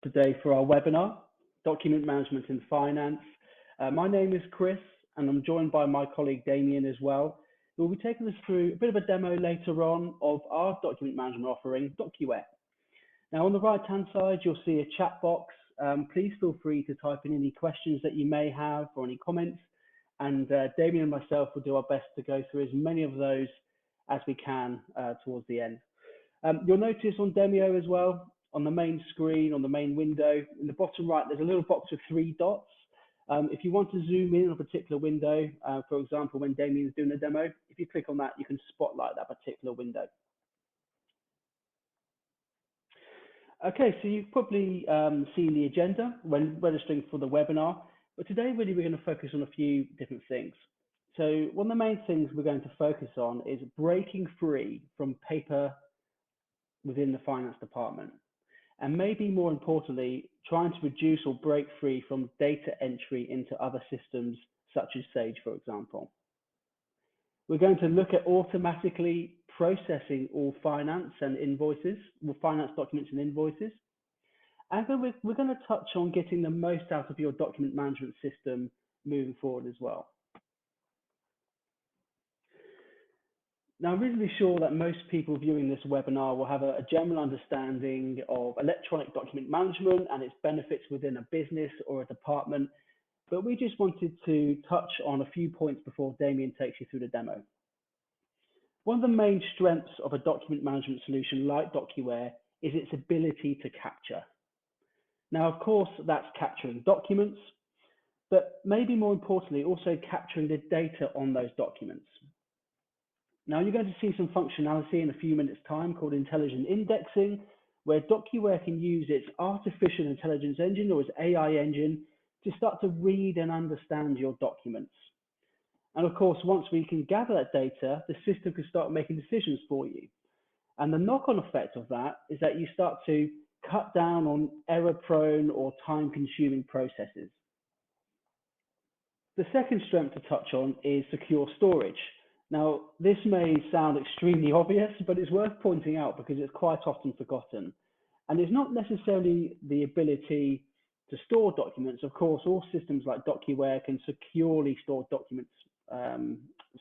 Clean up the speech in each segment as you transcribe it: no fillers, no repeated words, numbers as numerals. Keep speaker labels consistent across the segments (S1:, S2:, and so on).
S1: today for our webinar, Document Management in Finance. My name is Chris, and I'm joined by my colleague Damien as well, who will be taking us through a bit of a demo later on of our document management offering, Docuware. Now, on the right-hand side, you'll see a chat box. Please feel free to type in any questions that you may have or any comments, and Damien and myself will do our best to go through as many of those as we can towards the end. You'll notice on Demio as well, on the main screen, on the main window, in the bottom right, there's a little box with 3 dots. If you want to zoom in on a particular window, for example, when Damien's doing a demo, if you click on that, you can spotlight that particular window. Okay, so you've probably seen the agenda when registering for the webinar, but today really we're going to focus on a few different things. So one of the main things we're going to focus on is breaking free from paper within the finance department. And maybe more importantly, trying to reduce or break free from data entry into other systems, such as Sage, for example. We're going to look at automatically processing all finance and invoices, or finance documents and invoices. And then we're going to touch on getting the most out of your document management system moving forward as well. Now, I'm reasonably sure that most people viewing this webinar will have a general understanding of electronic document management and its benefits within a business or a department, but we just wanted to touch on a few points before Damien takes you through the demo. One of the main strengths of a document management solution like Docuware is its ability to capture. Now, of course, that's capturing documents, but maybe more importantly, also capturing the data on those documents. Now, you're going to see some functionality in a few minutes' time called intelligent indexing, where Docuware can use its artificial intelligence engine or its AI engine to start to read and understand your documents. And of course, once we can gather that data, the system can start making decisions for you. And the knock-on effect of that is that you start to cut down on error-prone or time-consuming processes. The second strength to touch on is secure storage. Now, this may sound extremely obvious, but it's worth pointing out because it's quite often forgotten. And it's not necessarily the ability to store documents. Of course, all systems like Docuware can securely store documents,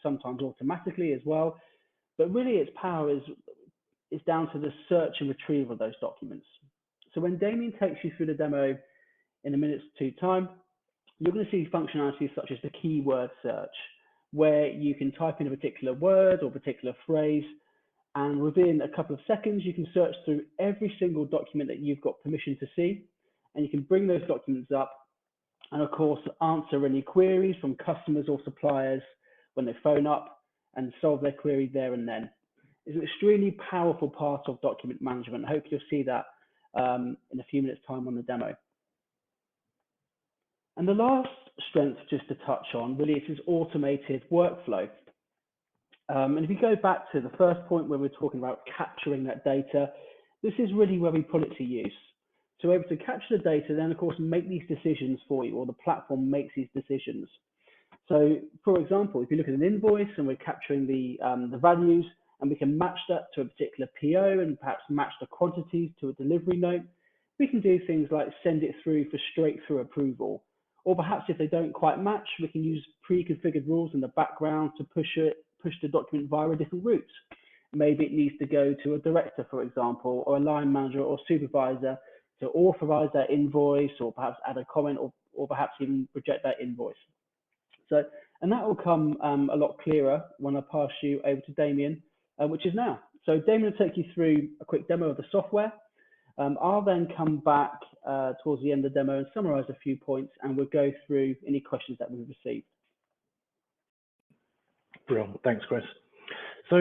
S1: sometimes automatically as well. But really, its power is down to the search and retrieval of those documents. So when Damien takes you through the demo in a minute's time, you're going to see functionalities such as the keyword search, where you can type in a particular word or particular phrase, and within a couple of seconds, you can search through every single document that you've got permission to see, and you can bring those documents up and, of course, answer any queries from customers or suppliers when they phone up and solve their query there and then. It's an extremely powerful part of document management. I hope you'll see that in a few minutes' time on the demo. And the last strength just to touch on really is this automated workflow. And if you go back to the first point where we're talking about capturing that data, this is really where we put it to use. So we're able to capture the data, then of course make these decisions for you, or the platform makes these decisions. So for example, if you look at an invoice and we're capturing the values, and we can match that to a particular PO and perhaps match the quantities to a delivery note, we can do things like send it through for straight through approval. Or perhaps if they don't quite match, we can use pre-configured rules in the background to push the document via a different route. Maybe it needs to go to a director, for example, or a line manager or supervisor to authorize that invoice, or perhaps add a comment, or perhaps even reject that invoice. So, and that will come a lot clearer when I pass you over to Damien, which is now. So Damien will take you through a quick demo of the software. I'll then come back towards the end of the demo and summarize a few points, and we'll go through any questions that we've received.
S2: Brilliant, thanks, Chris. So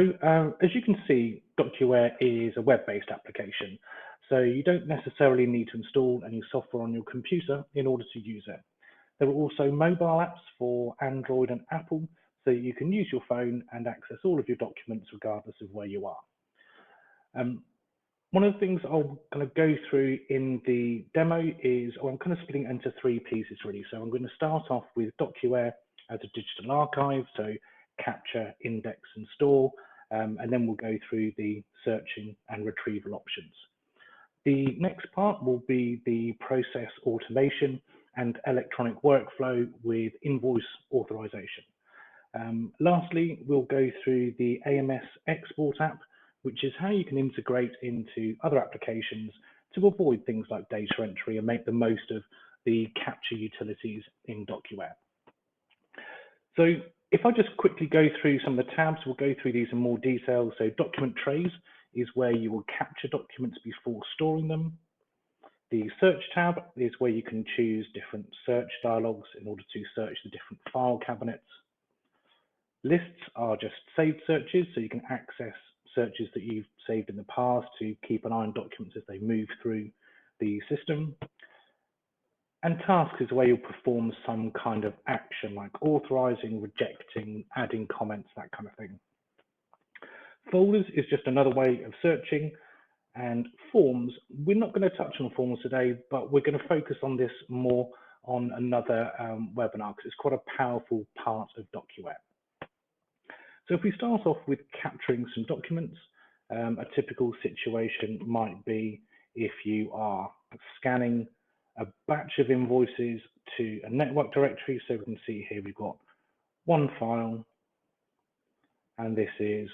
S2: as you can see, Docuware is a web-based application, so you don't necessarily need to install any software on your computer in order to use it. There are also mobile apps for Android and Apple, so you can use your phone and access all of your documents regardless of where you are. One of the things I'll kind of go through in the demo is, I'm kind of splitting it into 3 pieces really. So I'm going to start off with Docuware as a digital archive, so capture, index and store, and then we'll go through the searching and retrieval options. The next part will be the process automation and electronic workflow with invoice authorization. Lastly, we'll go through the AMS export app, which is how you can integrate into other applications to avoid things like data entry and make the most of the capture utilities in Docuware. So if I just quickly go through some of the tabs, we'll go through these in more detail. So document trays is where you will capture documents before storing them. The search tab is where you can choose different search dialogues in order to search the different file cabinets. Lists are just saved searches, so you can access searches that you've saved in the past to keep an eye on documents as they move through the system. And tasks is where you'll perform some kind of action like authorizing, rejecting, adding comments, that kind of thing. Folders is just another way of searching. And forms, we're not going to touch on forms today, but we're going to focus on this more on another webinar because it's quite a powerful part of Docuware. So if we start off with capturing some documents, a typical situation might be if you are scanning a batch of invoices to a network directory. So we can see here we've got one file, and this is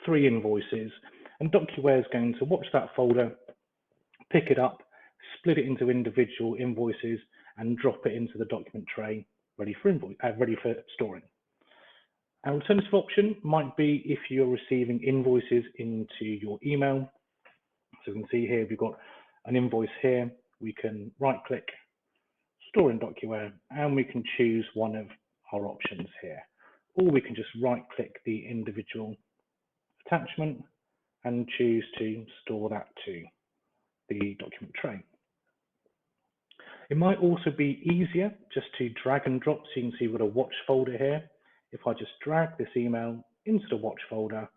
S2: 3 invoices. And Docuware is going to watch that folder, pick it up, split it into individual invoices, and drop it into the document tray ready for storing. An alternative option might be if you're receiving invoices into your email. So you can see here we've got an invoice here. We can right-click, store in Docuware, and we can choose one of our options here. Or we can just right-click the individual attachment and choose to store that to the document tray. It might also be easier just to drag and drop, so you can see we've got a watch folder here. If I just drag this email into the watch folder,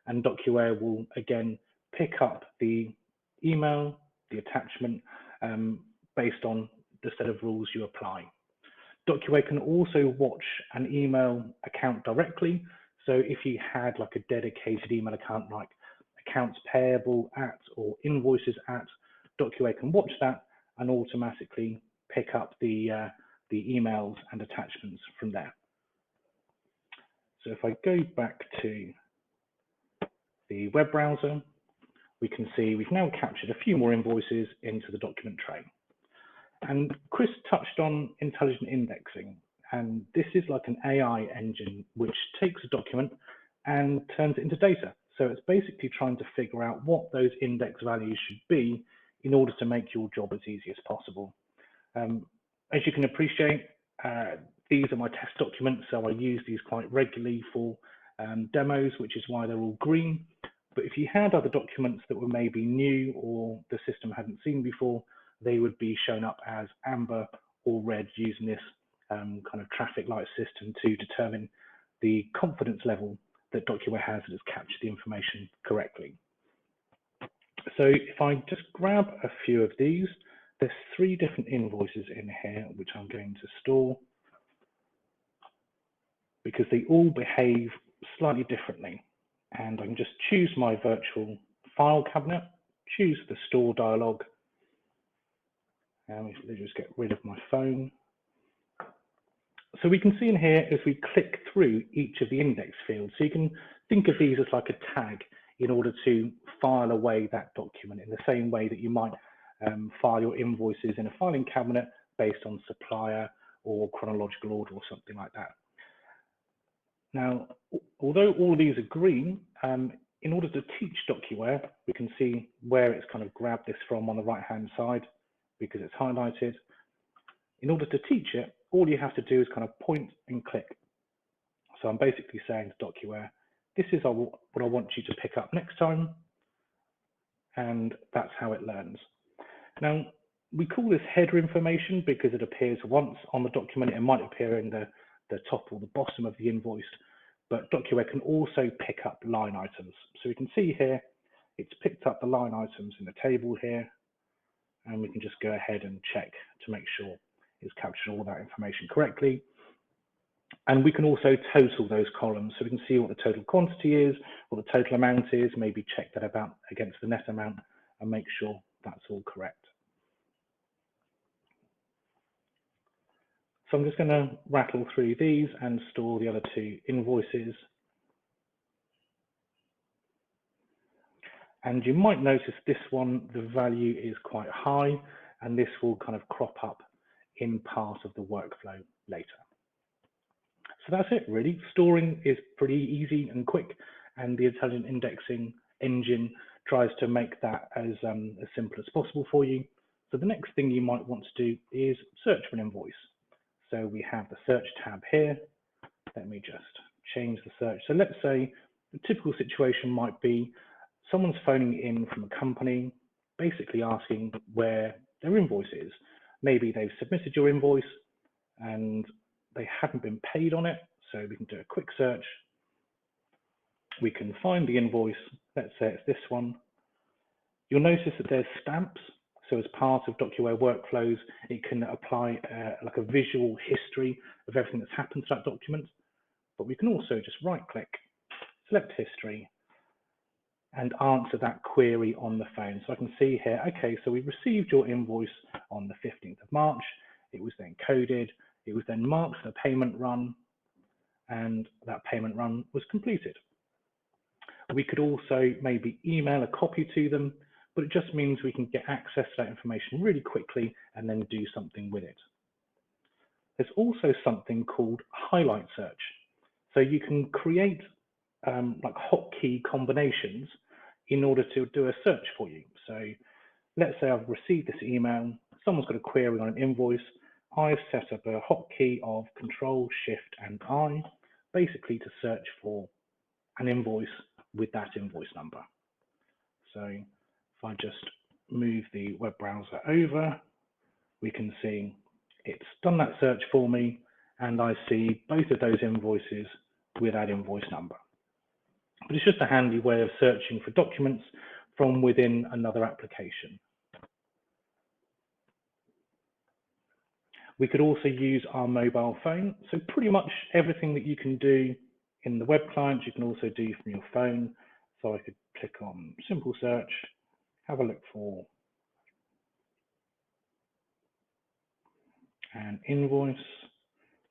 S2: and Docuware will again pick up the email, the attachment, based on the set of rules you apply. Docuware can also watch an email account directly. So if you had like a dedicated email account like accounts payable at or invoices at, Docuware can watch that and automatically pick up the emails and attachments from there. So if I go back to the web browser, we can see we've now captured a few more invoices into the document tray. And Chris touched on intelligent indexing, and this is like an AI engine which takes a document and turns it into data. So it's basically trying to figure out what those index values should be in order to make your job as easy as possible. As you can appreciate, these are my test documents, so I use these quite regularly for demos, which is why they're all green. But if you had other documents that were maybe new or the system hadn't seen before, they would be shown up as amber or red using this kind of traffic light system to determine the confidence level that Docuware has that it's captured the information correctly. So if I just grab a few of these, there's 3 different invoices in here which I'm going to store because they all behave slightly differently. And I can just choose my virtual file cabinet, choose the store dialog, and we just get rid of my phone. So we can see in here as we click through each of the index fields, so you can think of these as like a tag in order to file away that document in the same way that you might file your invoices in a filing cabinet based on supplier or chronological order or something like that. Now, although all of these are green, in order to teach Docuware, we can see where it's kind of grabbed this from on the right-hand side because it's highlighted. In order to teach it, all you have to do is kind of point and click. So I'm basically saying to Docuware, this is what I want you to pick up next time, and that's how it learns. Now, we call this header information because it appears once on the document. It might appear in the top or the bottom of the invoice, but Docuware can also pick up line items. So we can see here, it's picked up the line items in the table here, and we can just go ahead and check to make sure it's captured all that information correctly. And we can also total those columns, so we can see what the total quantity is, what the total amount is, maybe check that about against the net amount and make sure that's all correct. So I'm just going to rattle through these and store the other two invoices. And you might notice this one, the value is quite high, and this will kind of crop up in part of the workflow later. So that's it really. Storing is pretty easy and quick, and the intelligent indexing engine tries to make that as simple as possible for you. So the next thing you might want to do is search for an invoice. So we have the search tab here. Let me just change the search. So let's say the typical situation might be someone's phoning in from a company, basically asking where their invoice is. Maybe they've submitted your invoice and they haven't been paid on it. So we can do a quick search. We can find the invoice. Let's say it's this one. You'll notice that there's stamps. So as part of Docuware workflows, it can apply like a visual history of everything that's happened to that document. But we can also just right click, select history, and answer that query on the phone. So I can see here, okay, so we received your invoice on the 15th of March. It was then coded. It was then marked for a payment run, and that payment run was completed. We could also maybe email a copy to them, but it just means we can get access to that information really quickly and then do something with it. There's also something called highlight search. So you can create like hotkey combinations in order to do a search for you. So let's say I've received this email, someone's got a query on an invoice. I've set up a hotkey of Control, Shift, and I, basically to search for an invoice with that invoice number. So if I just move the web browser over, we can see it's done that search for me, and I see both of those invoices with that invoice number. But it's just a handy way of searching for documents from within another application. We could also use our mobile phone. So pretty much everything that you can do in the web client, you can also do from your phone. So I could click on simple search, have a look for an invoice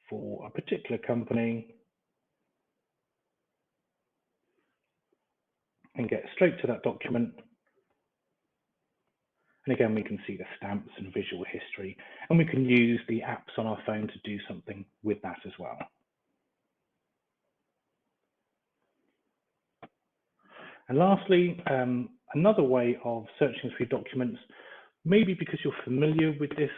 S2: for a particular company, and get straight to that document. And again, we can see the stamps and visual history, and we can use the apps on our phone to do something with that as well. And lastly, another way of searching through documents, maybe because you're familiar with this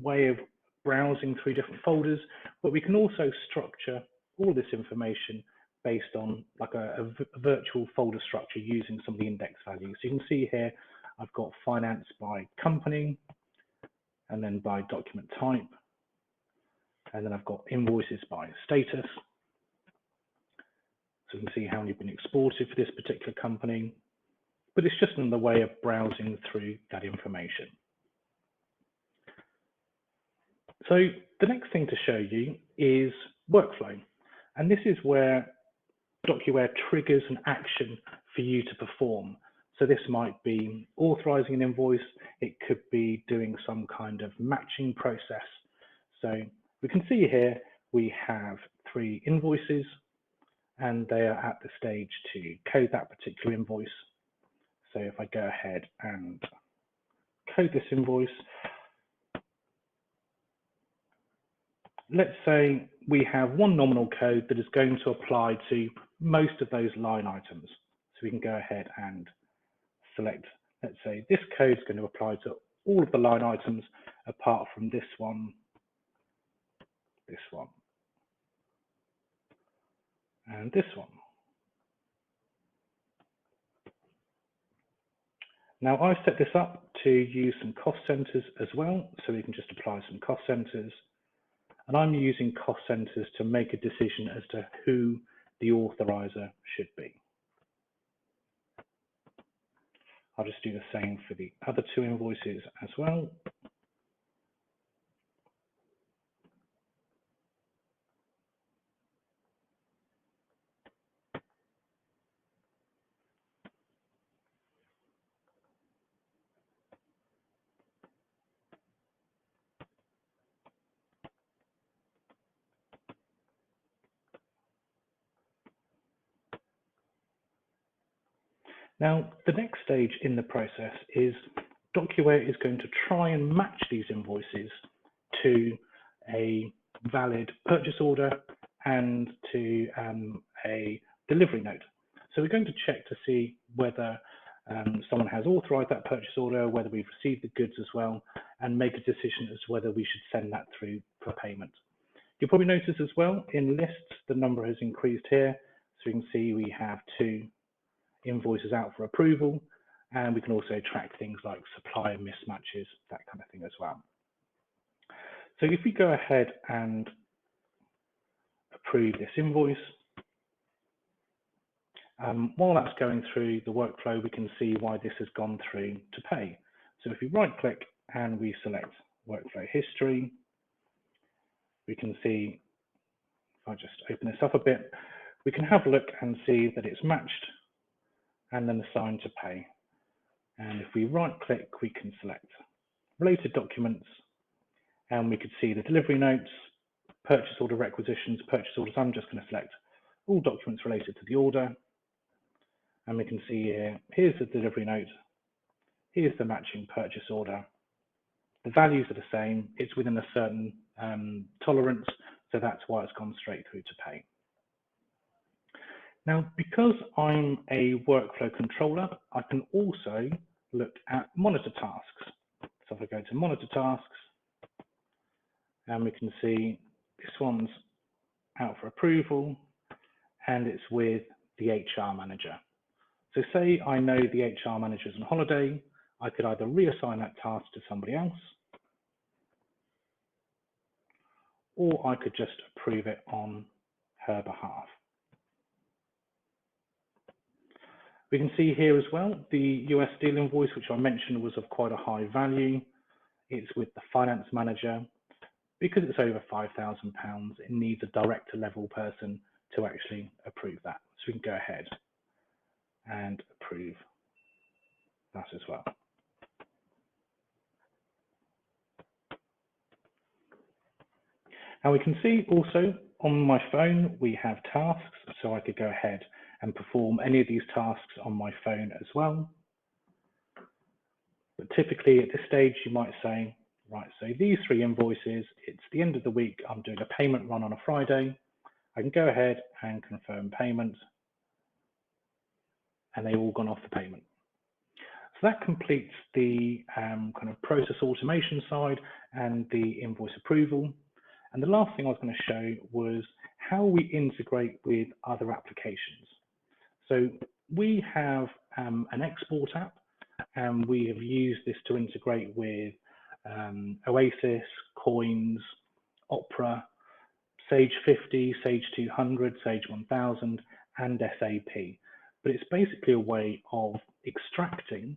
S2: way of browsing through different folders, but we can also structure all this information based on like a virtual folder structure using some of the index values. So you can see here, I've got finance by company, and then by document type, and then I've got invoices by status. So you can see how many have been exported for this particular company, but it's just another way of browsing through that information. So the next thing to show you is workflow. And this is where Docuware triggers an action for you to perform. So this might be authorizing an invoice. It could be doing some kind of matching process. So we can see here, we have 3 invoices, and they are at the stage to code that particular invoice. So if I go ahead and code this invoice, let's say we have one nominal code that is going to apply to most of those line items. So we can go ahead and select, let's say this code is going to apply to all of the line items apart from this one, and this one. Now I've set this up to use some cost centers as well, so we can just apply some cost centers. And I'm using cost centers to make a decision as to who the authorizer should be. I'll just do the same for the other 2 invoices as well. Now, the next stage in the process is Docuware is going to try and match these invoices to a valid purchase order and to a delivery note. So we're going to check to see whether someone has authorized that purchase order, whether we've received the goods as well, and make a decision as to whether we should send that through for payment. You'll probably notice as well in lists, the number has increased here. So you can see we have 2 invoices out for approval, and we can also track things like supplier mismatches, that kind of thing as well. So if we go ahead and approve this invoice, while that's going through the workflow, we can see why this has gone through to pay. So if we right click and we select workflow history, we can see, if I just open this up a bit, we can have a look and see that it's matched and then assigned to pay. And if we right click, we can select related documents, and we could see the delivery notes, purchase order requisitions, purchase orders. I'm just going to select all documents related to the order. And we can see here, here's the delivery note, here's the matching purchase order. The values are the same, it's within a certain tolerance, so that's why it's gone straight through to pay. Now, because I'm a workflow controller, I can also look at monitor tasks. So if I go to monitor tasks, and we can see this one's out for approval, and it's with the HR manager. So say I know the HR manager's on holiday, I could either reassign that task to somebody else, or I could just approve it on her behalf. We can see here as well, the US deal invoice, which I mentioned was of quite a high value. It's with the finance manager. Because it's over £5,000, it needs a director level person to actually approve that. So we can go ahead and approve that as well. Now we can see also on my phone, we have tasks. So I could go ahead and perform any of these tasks on my phone as well. But typically at this stage, you might say, right, so these 3 invoices, it's the end of the week, I'm doing a payment run on a Friday. I can go ahead and confirm payment, and they've all gone off the payment. So that completes the kind of process automation side and the invoice approval. And the last thing I was going to show was how we integrate with other applications. So we have an export app, and we have used this to integrate with Oasis, Coins, Opera, Sage 50, Sage 200, Sage 1000, and SAP. But it's basically a way of extracting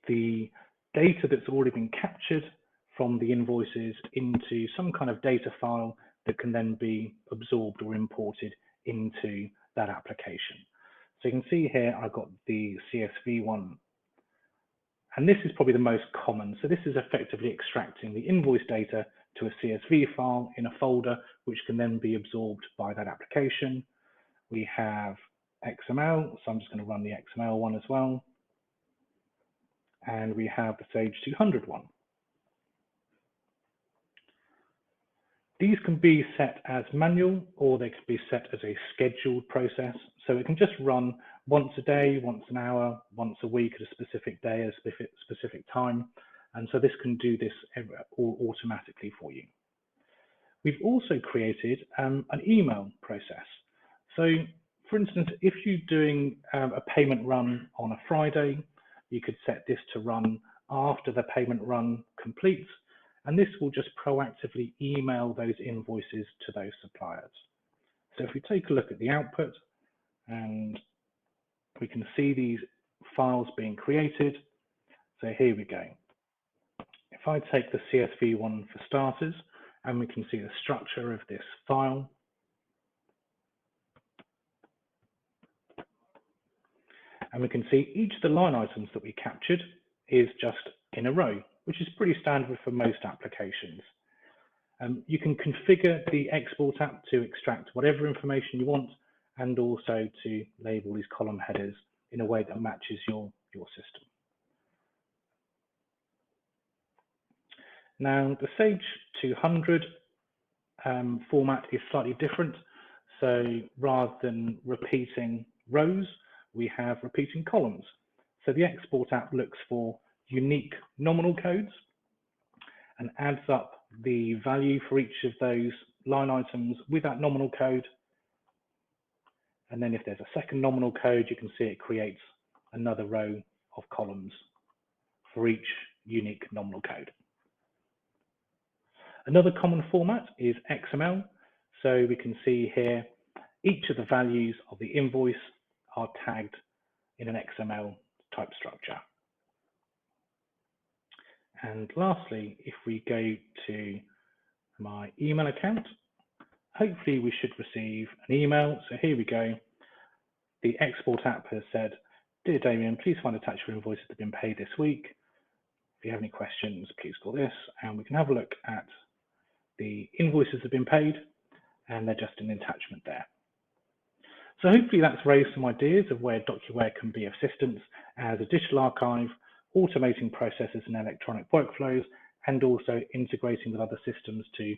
S2: the data that's already been captured from the invoices into some kind of data file that can then be absorbed or imported into that application. So you can see here, I've got the CSV one. And this is probably the most common. So this is effectively extracting the invoice data to a CSV file in a folder, which can then be absorbed by that application. We have XML, so I'm just going to run the XML one as well. And we have the Sage 200 one. These can be set as manual, or they can be set as a scheduled process. So it can just run once a day, once an hour, once a week at a specific day, at a specific time. And so this can do this all automatically for you. We've also created an email process. So for instance, if you're doing a payment run on a Friday, you could set this to run after the payment run completes, and this will just proactively email those invoices to those suppliers. So if we take a look at the output, and we can see these files being created. So here we go. If I take the CSV one for starters, and we can see the structure of this file. And we can see each of the line items that we captured is just in a row, which is pretty standard for most applications. You can configure the export app to extract whatever information you want, and also to label these column headers in a way that matches your system. Now, the Sage 200 format is slightly different. So rather than repeating rows, we have repeating columns. So the export app looks for unique nominal codes and adds up the value for each of those line items with that nominal code. And then if there's a second nominal code, you can see it creates another row of columns for each unique nominal code. Another common format is XML. So we can see here, each of the values of the invoice are tagged in an XML type structure. And lastly, if we go to my email account, hopefully we should receive an email. So here we go. The export app has said, "Dear Damien, please find attached your invoices that have been paid this week. If you have any questions, please call this." And we can have a look at the invoices that have been paid, and they're just an attachment there. So hopefully that's raised some ideas of where Docuware can be of assistance as a digital archive, automating processes and electronic workflows, and also integrating with other systems to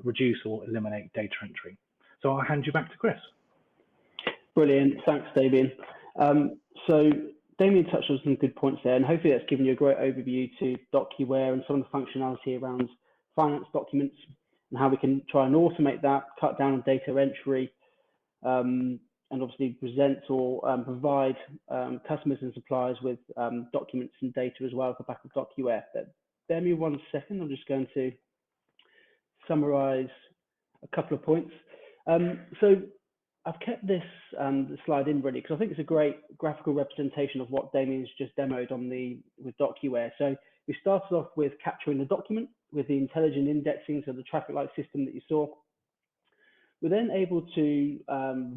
S2: reduce or eliminate data entry. So I'll hand you back to Chris.
S1: Brilliant, thanks Damien. So Damien touched on some good points there, and hopefully that's given you a great overview to Docuware and some of the functionality around finance documents and how we can try and automate that, cut down on data entry, and obviously present or provide customers and suppliers with documents and data as well at the back of Docuware. But bear me 1 second, I'm just going to summarize a couple of points. So I've kept this slide in ready because I think it's a great graphical representation of what Damien's just demoed on with Docuware. So we started off with capturing the document with the intelligent indexing, so the traffic light system that you saw. We're then able to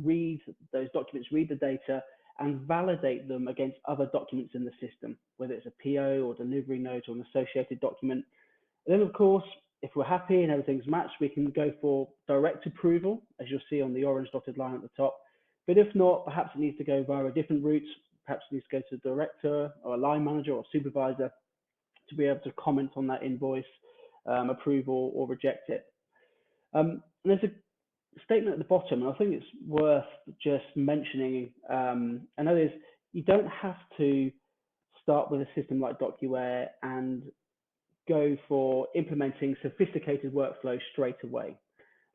S1: read those documents, read the data, and validate them against other documents in the system, whether it's a PO or delivery note or an associated document. And then, of course, if we're happy and everything's matched, we can go for direct approval, as you'll see on the orange dotted line at the top. But if not, perhaps it needs to go via a different route. Perhaps it needs to go to the director or a line manager or supervisor to be able to comment on that invoice, approval or reject it. And there's a statement at the bottom, and I think it's worth just mentioning, and that is you don't have to start with a system like Docuware and go for implementing sophisticated workflows straight away.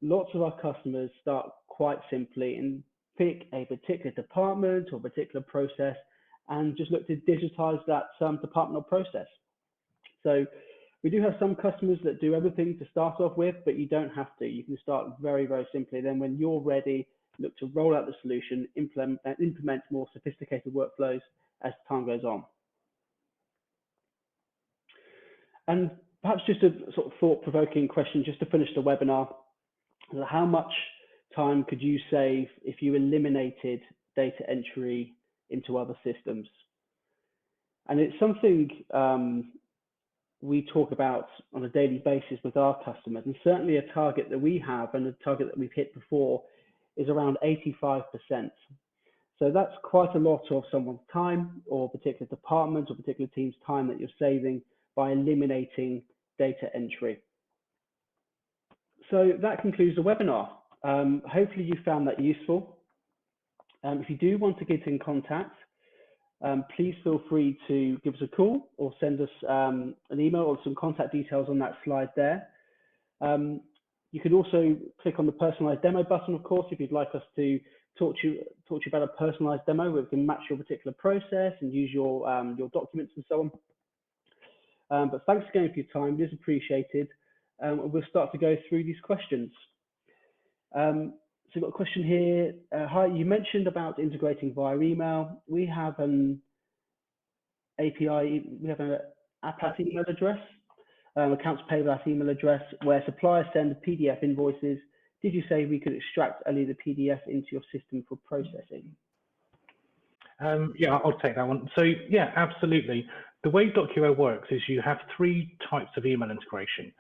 S1: Lots of our customers start quite simply and pick a particular department or particular process and just look to digitize that department or process. So we do have some customers that do everything to start off with, but you don't have to. You can start very, very simply. Then when you're ready, look to roll out the solution, implement more sophisticated workflows as time goes on. And perhaps just a sort of thought-provoking question just to finish the webinar. How much time could you save if you eliminated data entry into other systems? And it's something we talk about on a daily basis with our customers, and certainly a target that we have and a target that we've hit before is around 85%. So that's quite a lot of someone's time or particular department or particular team's time that you're saving by eliminating data entry. So that concludes the webinar. Hopefully you found that useful. If you do want to get in contact, please feel free to give us a call or send us an email or some contact details on that slide there. You could also click on the personalized demo button, of course, if you'd like us to talk to you about a personalized demo where we can match your particular process and use your documents and so on. But thanks again for your time, it is appreciated. We'll start to go through these questions. So we've got a question here. Hi, you mentioned about integrating via email. We have an API, we have an app at email address, accounts payable at email address, where suppliers send PDF invoices. Did you say we could extract only the PDF into your system for processing?
S2: Yeah, I'll take that one. So yeah, absolutely. The way Docuware works is you have 3 types of email integration.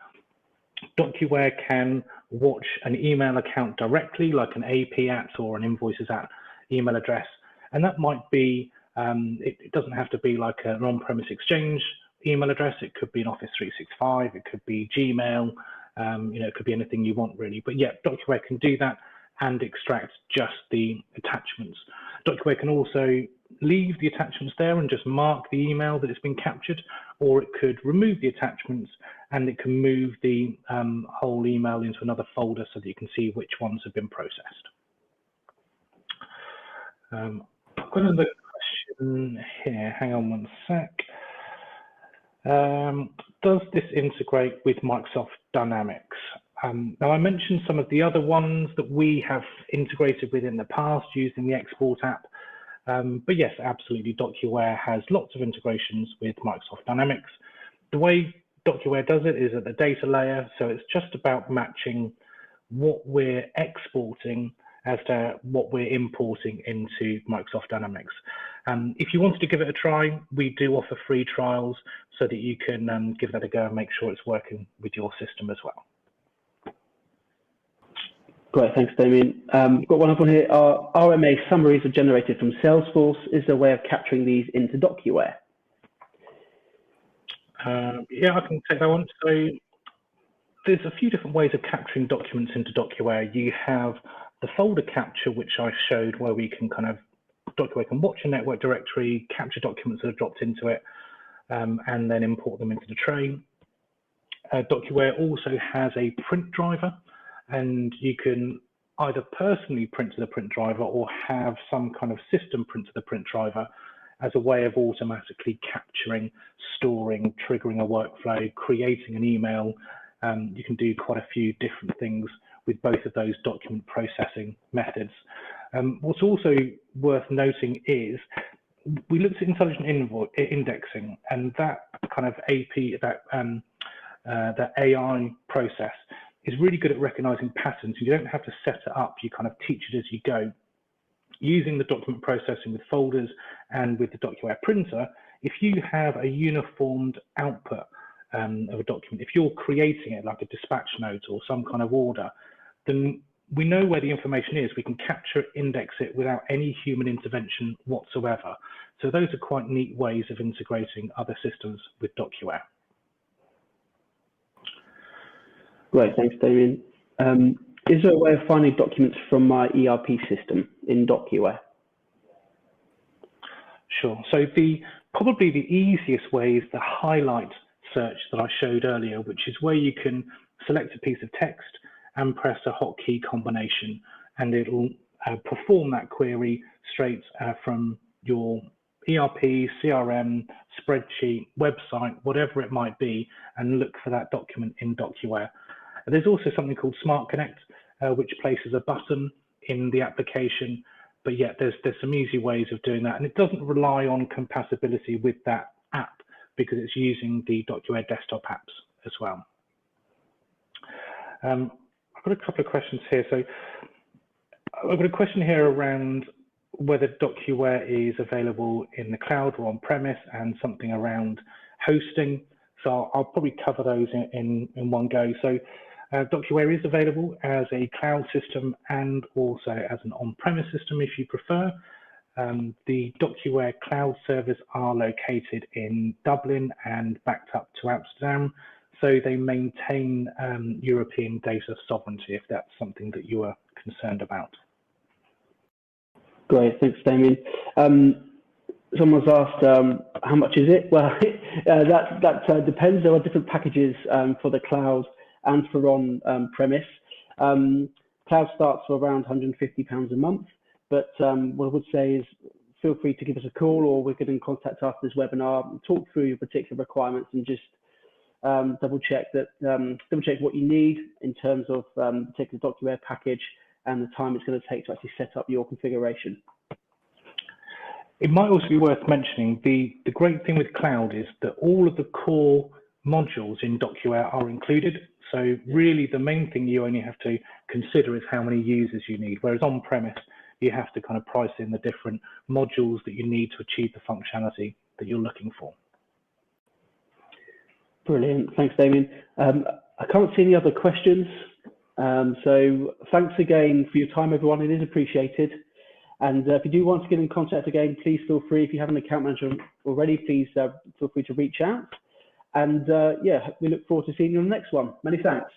S2: Docuware can watch an email account directly, like an AP at or an Invoices at email address, and that might be It doesn't have to be like an on-premise Exchange email address. It could be an Office 365. It could be Gmail. It could be anything you want really. But yeah, Docuware can do that and extract just the attachments. Docuware can also leave the attachments there and just mark the email that it's been captured, or it could remove the attachments and it can move the whole email into another folder so that you can see which ones have been processed. I've got another question here. Hang on one sec. Does this integrate with Microsoft Dynamics? Now, I mentioned some of the other ones that we have integrated with in the past using the Export app. But yes, absolutely, Docuware has lots of integrations with Microsoft Dynamics. The way Docuware does it is at the data layer, so it's just about matching what we're exporting as to what we're importing into Microsoft Dynamics. If you wanted to give it a try, we do offer free trials so that you can give that a go and make sure it's working with your system as well.
S1: Great, thanks, Damien. Got one up on here. Our RMA summaries are generated from Salesforce. Is there a way of capturing these into Docuware?
S2: Yeah, I can take that one. So there's a few different ways of capturing documents into Docuware. You have the folder capture, which I showed, where we can Docuware can watch a network directory, capture documents that are dropped into it, and then import them into the tray. Docuware also has a print driver, and you can either personally print to the print driver or have some kind of system print to the print driver as a way of automatically capturing, storing, triggering a workflow, creating an email. You can do quite a few different things with both of those document processing methods. What's also worth noting is we looked at intelligent indexing, and that kind of that AI process is really good at recognizing patterns. You don't have to set it up, you kind of teach it as you go. Using the document processing with folders and with the Docuware printer, if you have a uniformed output of a document, if you're creating it like a dispatch note or some kind of order, then we know where the information is. We can capture it, index it without any human intervention whatsoever. So those are quite neat ways of integrating other systems with Docuware.
S1: Great, thanks, Damien. Is there a way of finding documents from my ERP system in Docuware?
S2: Sure. So probably the easiest way is the highlight search that I showed earlier, which is where you can select a piece of text and press a hotkey combination, and it'll perform that query straight from your ERP, CRM, spreadsheet, website, whatever it might be, and look for that document in Docuware. There's also something called Smart Connect, which places a button in the application. But yeah, there's some easy ways of doing that, and it doesn't rely on compatibility with that app because it's using the Docuware desktop apps as well. I've got a couple of questions here. So I've got a question here around whether Docuware is available in the cloud or on-premise, and something around hosting. So I'll probably cover those in one go. So Docuware is available as a cloud system and also as an on-premise system if you prefer. The Docuware cloud servers are located in Dublin and backed up to Amsterdam, so they maintain European data sovereignty if that's something that you are concerned about.
S1: Great, thanks, Damien. Someone's asked, how much is it? Well, that depends. There are different packages for the cloud and for on-premise. Cloud starts for around £150 a month, but what I would say is feel free to give us a call, or we can contact us after this webinar and talk through your particular requirements and just double check what you need in terms of the particular Docuware package and the time it's going to take to actually set up your configuration.
S2: It might also be worth mentioning the great thing with cloud is that all of the core modules in Docuware are included. So really the main thing you only have to consider is how many users you need, whereas on-premise you have to kind of price in the different modules that you need to achieve the functionality that you're looking for.
S1: Brilliant, thanks, Damien. I can't see any other questions. So thanks again for your time, everyone. It is appreciated. And if you do want to get in contact again, please feel free. If you have an account manager already, please feel free to reach out. And yeah, we look forward to seeing you on the next one. Many thanks.